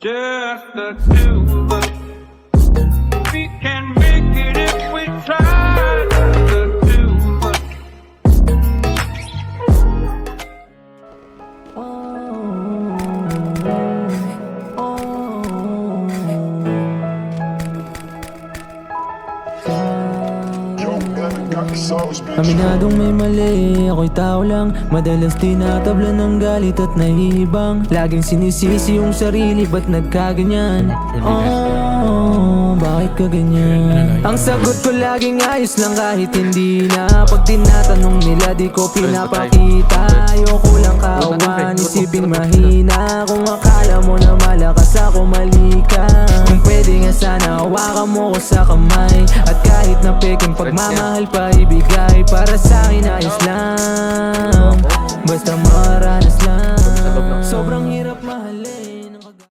just the two of us. We can make it if we try, just the two of us. Aminadong may mali, ako'y tao lang. Madalas tinatabla ng galit at nahihibang. Laging sinisisi yung sarili, ba't nagkaganyan? Oh, bakit ka ganyan? Ang sagot ko laging ayos lang kahit hindi na. Pag tinatanong nila di ko pinapakita. Ayoko lang kawan, isipin mahina. Kung akala mo na malakas ako, mali ka. Kung pwede nga sana hawakan mo ko sa kamay. At kahit na peking pagmamahal pa ibigay. Para sa'kin ayos lang, basta maranas lang. Sobrang hirap